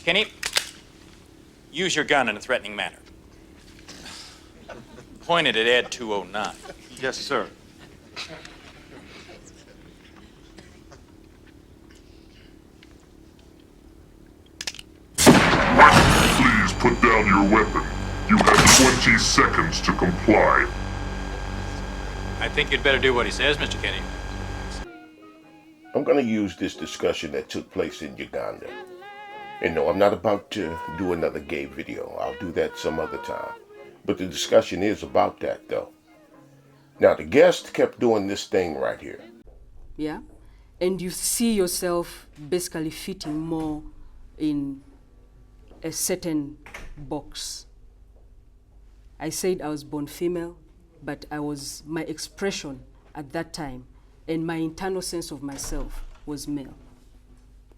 Kenny, use your gun in a threatening manner. Point it at Ed 209. Yes, sir. Please put down your weapon. You have 20 seconds to comply. I think you'd better do what he says, Mr. Kenny. I'm going to use this discussion that took place in Uganda. And no, I'm not about to do another gay video. I'll do that some other time. But the discussion is about that, though. Now, the guest kept doing this thing right here. Yeah? And you see yourself basically fitting more in a certain box. I said I was born female, but my expression at that time and my internal sense of myself was male.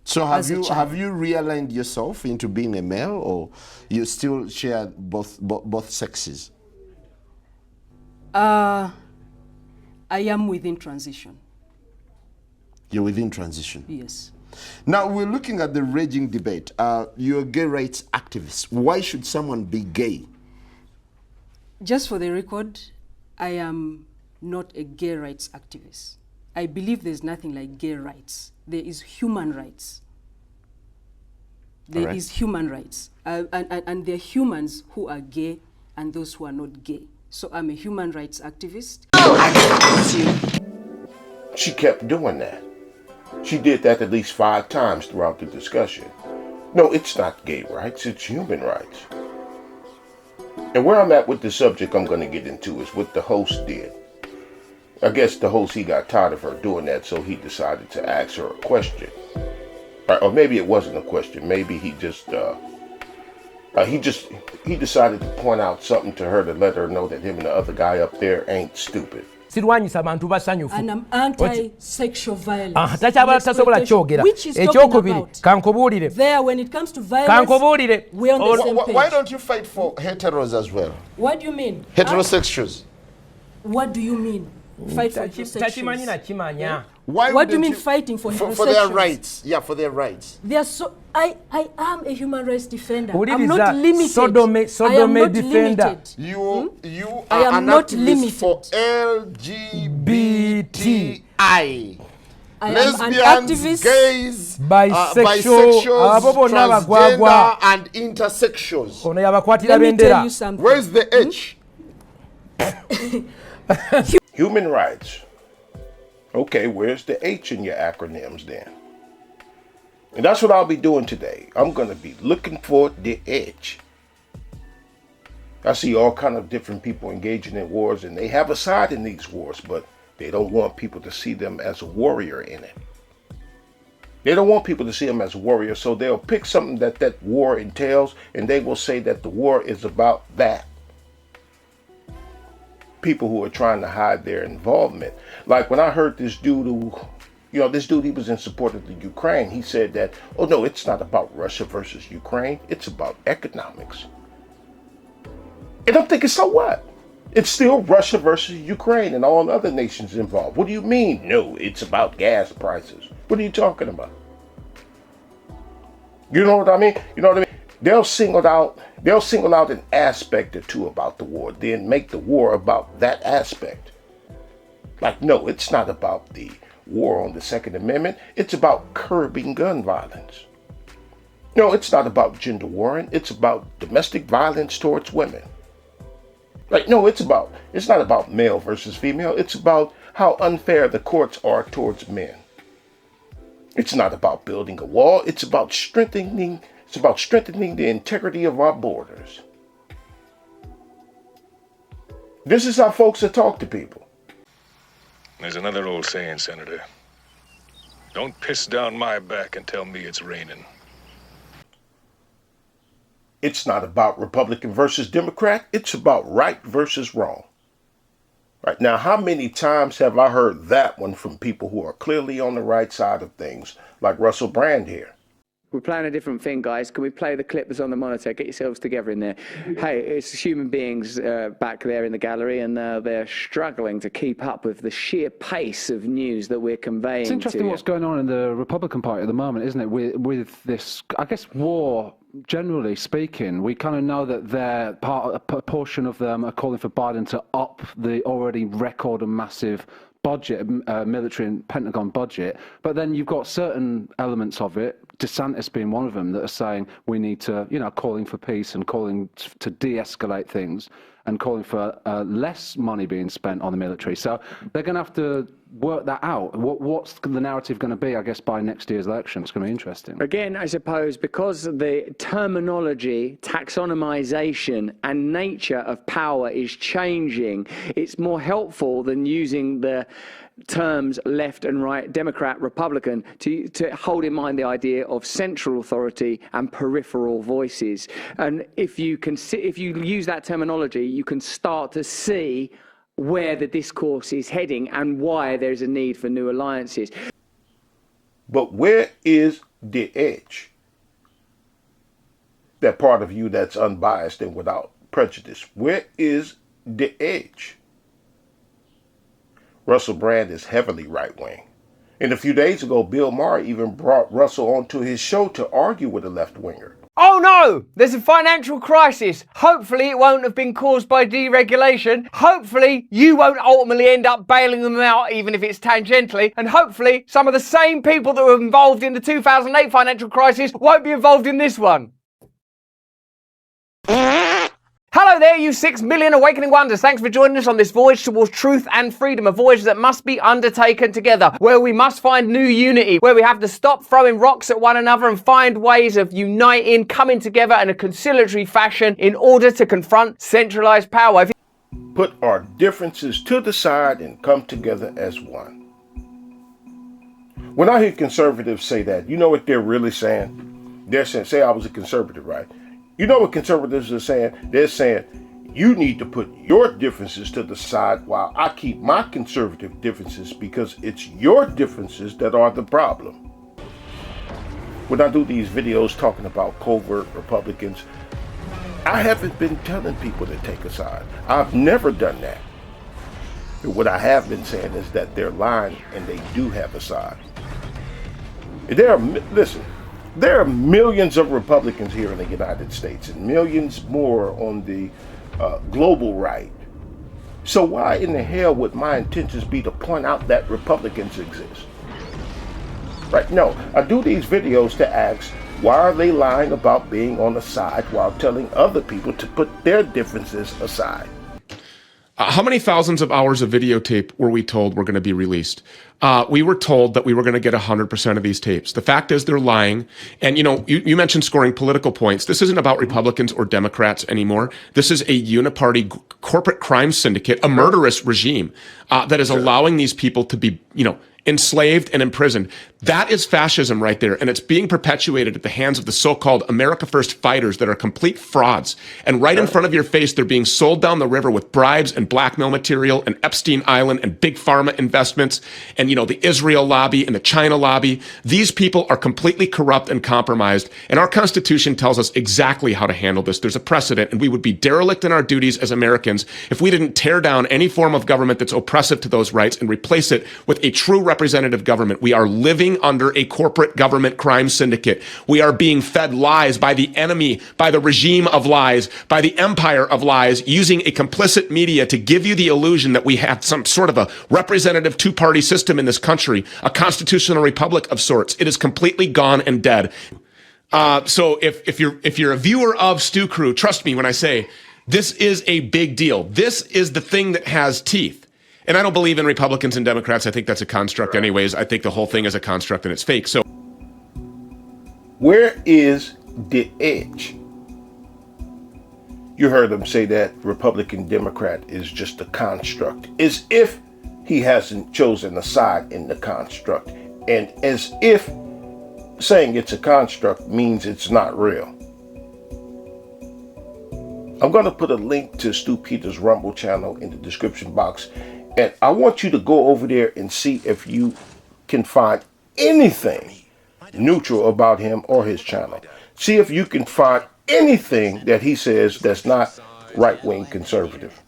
So have you realigned yourself into being a male, or you still share both sexes? I am within transition. You're within transition? Yes. Now, we're looking at the raging debate. You're a gay rights activist. Why should someone be gay? Just for the record, I am not a gay rights activist. I believe there's nothing like gay rights. There is human rights. There is human rights. And there are humans who are gay and those who are not gay. So I'm a human rights activist. She kept doing that. She did that at least 5 times throughout the discussion. No, it's not gay rights, it's human rights. And where I'm at with the subject I'm going to get into is what the host did. I guess the host, he got tired of her doing that, so he decided to ask her a question. Or maybe it wasn't a question. Maybe he decided to point out something to her to let her know that him and the other guy up there ain't stupid. And I'm anti-sexual violence. Which is talking about there when it comes to violence, we're on the same page. Why don't you fight for heteros as well? What do you mean? Heterosexuals. What do you mean? Fight for heterosexuals? What do you mean fighting for heterosexuals? For their rights. Yeah, for their rights. They are I am a human rights defender. I'm not limited. I am not limited. You are an activist for LGBTI. Lesbians, gays, bisexuals, transgender, and intersexuals. Let me tell you something. Where's the H? Human rights. Okay, where's the H in your acronyms then? And that's what I'll be doing today. I'm going to be looking for the H. I see all kind of different people engaging in wars, and they have a side in these wars, but they don't want people to see them as a warrior in it. They don't want people to see them as a warrior, so they'll pick something that war entails, and they will say that the war is about that. People who are trying to hide their involvement. Like when I heard this dude he was in support of the Ukraine. He said that, oh no, it's not about Russia versus Ukraine. It's about economics. And I'm thinking, so what? It's still Russia versus Ukraine and all other nations involved. What do you mean? No, it's about gas prices. What are you talking about? You know what I mean? They'll single out an aspect or two about the war, then make the war about that aspect. Like, no, it's not about the war on the Second Amendment. It's about curbing gun violence. No, it's not about gender warring. It's about domestic violence towards women. Like, no, it's not about male versus female. It's about how unfair the courts are towards men. It's not about building a wall. It's about strengthening the integrity of our borders. This is how folks that talk to people. There's another old saying, Senator. Don't piss down my back and tell me it's raining. It's not about Republican versus Democrat. It's about right versus wrong. Right now, how many times have I heard that one from people who are clearly on the right side of things, like Russell Brand here? We're playing a different thing, guys. Can we play the clip that's on the monitor? Get yourselves together in there. Hey, it's human beings back there in the gallery, and they're struggling to keep up with the sheer pace of news that we're conveying. It's interesting what's going on in the Republican Party at the moment, isn't it? With this, I guess, war. Generally speaking, we kind of know that a portion of them are calling for Biden to up the already record and massive budget, military and Pentagon budget, but then you've got certain elements of it, DeSantis being one of them, that are saying we need to, calling for peace and calling to de-escalate things and calling for less money being spent on the military. So they're going to have to work that out. What's the narrative going to be, I guess, by next year's election? It's going to be interesting. Again, I suppose, because the terminology, taxonomization, and nature of power is changing, it's more helpful than using the terms left and right, Democrat, Republican, to hold in mind the idea of central authority and peripheral voices. And if you use that terminology, you can start to see where the discourse is heading and why there's a need for new alliances. But where is the edge? That part of you that's unbiased and without prejudice. Where is the edge? Russell Brand is heavily right-wing. And a few days ago, Bill Maher even brought Russell onto his show to argue with a left-winger. Oh no! There's a financial crisis. Hopefully it won't have been caused by deregulation. Hopefully you won't ultimately end up bailing them out, even if it's tangentially. And hopefully some of the same people that were involved in the 2008 financial crisis won't be involved in this one. Hello there, you 6 million awakening wonders. Thanks for joining us on this voyage towards truth and freedom, a voyage that must be undertaken together, where we must find new unity, where we have to stop throwing rocks at one another and find ways of uniting, coming together in a conciliatory fashion in order to confront centralized power. Put our differences to the side and come together as one. When I hear conservatives say that, you know what they're really saying? They're saying, say I was a conservative, right? You know what conservatives are saying? They're saying, you need to put your differences to the side while I keep my conservative differences, because it's your differences that are the problem. When I do these videos talking about covert Republicans, I haven't been telling people to take a side. I've never done that. But what I have been saying is that they're lying and they do have a side. Listen. There are millions of Republicans here in the United States and millions more on the global right. So why in the hell would my intentions be to point out that Republicans exist? Right? No, I do these videos to ask, why are they lying about being on the side while telling other people to put their differences aside? How many thousands of hours of videotape were we told were going to be released? We were told that we were going to get 100% of these tapes. The fact is they're lying. And, you mentioned scoring political points. This isn't about Republicans or Democrats anymore. This is a uniparty corporate crime syndicate, a murderous regime that is allowing these people to be, enslaved and imprisoned. That is fascism right there. And it's being perpetuated at the hands of the so-called America First fighters that are complete frauds. And right in front of your face, they're being sold down the river with bribes and blackmail material and Epstein Island and big pharma investments and, the Israel lobby and the China lobby. These people are completely corrupt and compromised. And our Constitution tells us exactly how to handle this. There's a precedent, and we would be derelict in our duties as Americans if we didn't tear down any form of government that's oppressive to those rights and replace it with a true representative government. We are living under a corporate government crime syndicate. We are being fed lies by the enemy, by the regime of lies, by the empire of lies, using a complicit media to give you the illusion that we have some sort of a representative two-party system in this country, a constitutional republic of sorts. It is completely gone and dead. So if you're a viewer of Stu Crew, trust me when I say this is a big deal. This is the thing that has teeth. And I don't believe in Republicans and Democrats. I think that's a construct anyways. I think the whole thing is a construct and it's fake. So where is the edge? You heard him say that Republican Democrat is just a construct, as if he hasn't chosen a side in the construct, and as if saying it's a construct means it's not real. I'm going to put a link to Stu Peters' Rumble channel in the description box. And I want you to go over there and see if you can find anything neutral about him or his channel. See if you can find anything that he says that's not right-wing conservative,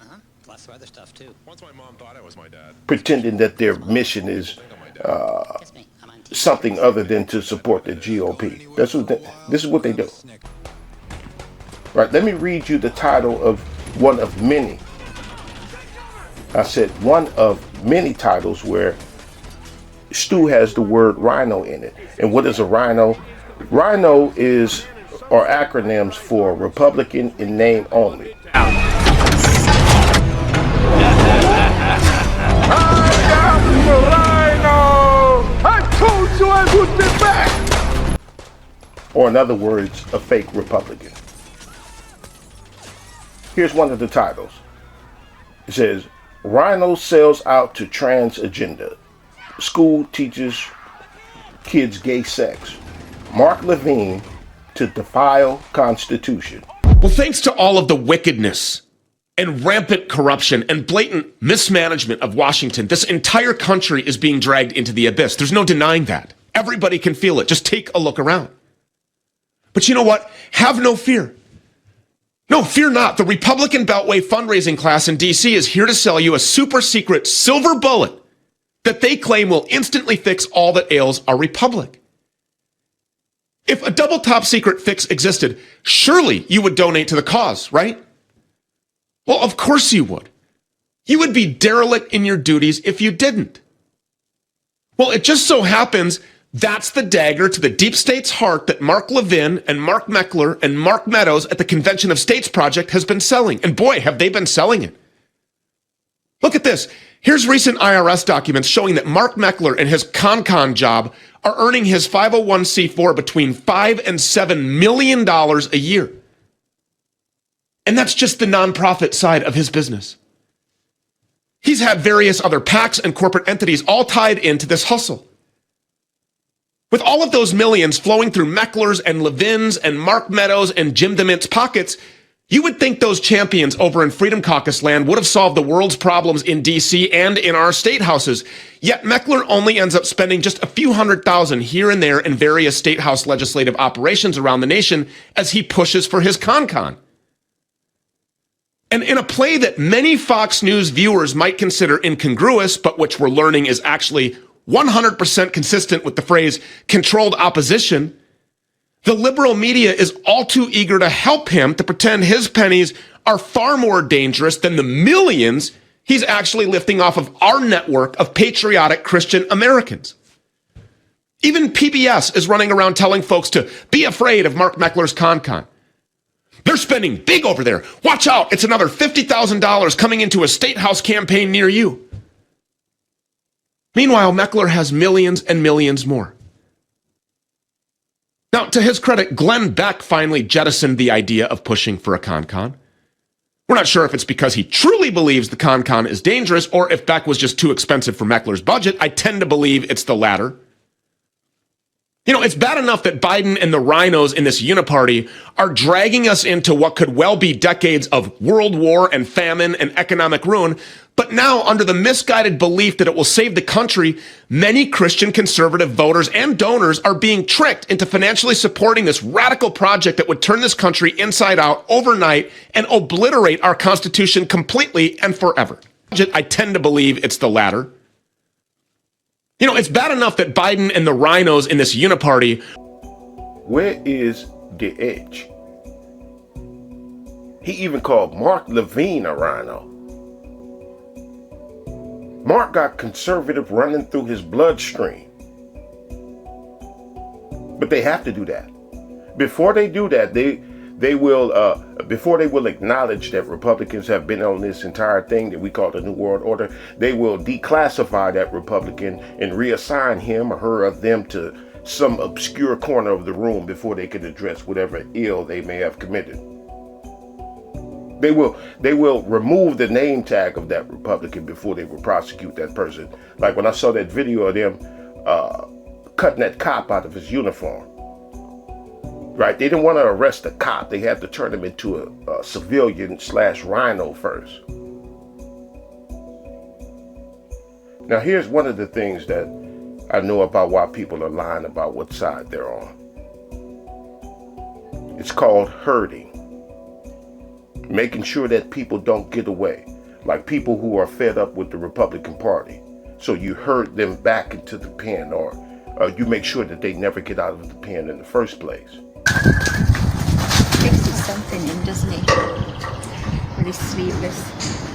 pretending that their mission is something other than to support the GOP. This is what they do. Right, let me read you the title of one of many. I said one of many titles where Stu has the word rhino in it. And what is a rhino? Rhino are acronyms for Republican in name only. I am the rhino! I told you I would be back! Or in other words, a fake Republican. Here's one of the titles. It says, Rhino sells out to trans agenda. School teaches kids gay sex. Mark Levine to defile Constitution. Well, thanks to all of the wickedness and rampant corruption and blatant mismanagement of Washington, this entire country is being dragged into the abyss. There's no denying that. Everybody can feel it. Just take a look around. But you know what? Have no fear. No, fear not. The Republican Beltway fundraising class in D.C. is here to sell you a super secret silver bullet that they claim will instantly fix all that ails our republic. If a double top secret fix existed, surely you would donate to the cause, right? Well, of course you would. You would be derelict in your duties if you didn't. Well, it just so happens that's the dagger to the deep state's heart that Mark Levin and Mark Meckler and Mark Meadows at the Convention of States Project has been selling. And boy, have they been selling it. Look at this. Here's recent IRS documents showing that Mark Meckler and his con job are earning his 501c4 between $5 and $7 million a year. And that's just the nonprofit side of his business. He's had various other PACs and corporate entities all tied into this hustle. With all of those millions flowing through Meckler's and Levin's and Mark Meadows and Jim DeMint's pockets, you would think those champions over in Freedom Caucus land would have solved the world's problems in D.C. and in our state houses. Yet Meckler only ends up spending just a few $100,000 here and there in various state house legislative operations around the nation as he pushes for his con. And in a play that many Fox News viewers might consider incongruous, but which we're learning is actually 100% consistent with the phrase controlled opposition, the liberal media is all too eager to help him to pretend his pennies are far more dangerous than the millions he's actually lifting off of our network of patriotic Christian Americans. Even PBS is running around telling folks to be afraid of Mark Meckler's con. They're spending big over there. Watch out, it's another $50,000 coming into a state house campaign near you. Meanwhile, Meckler has millions and millions more. Now, to his credit, Glenn Beck finally jettisoned the idea of pushing for a con. We're not sure if it's because he truly believes the con is dangerous or if Beck was just too expensive for Meckler's budget. I tend to believe it's the latter. You know, it's bad enough that Biden and the rhinos in this uniparty are dragging us into what could well be decades of world war and famine and economic ruin. But now, under the misguided belief that it will save the country, many Christian conservative voters and donors are being tricked into financially supporting this radical project that would turn this country inside out overnight and obliterate our Constitution completely and forever. I tend to believe it's the latter. You know, it's bad enough that Biden and the rhinos in this uniparty. Where is the edge? He even called Mark Levine a rhino. Mark got conservative running through his bloodstream. But they have to do that. Before they do that, they will acknowledge that Republicans have been on this entire thing that we call the New World Order. They will declassify that Republican and reassign him or her or them to some obscure corner of the room before they can address whatever ill they may have committed. They will remove the name tag of that Republican before they will prosecute that person. Like when I saw that video of them cutting that cop out of his uniform. Right? They didn't want to arrest the cop. They had to turn him into a civilian/rhino first. Now, here's one of the things that I know about why people are lying about what side they're on. It's called herding. Making sure that people don't get away. Like people who are fed up with the Republican Party. So you herd them back into the pen, or you make sure that they never get out of the pen in the first place. Takes something in, doesn't he? Really sleepless.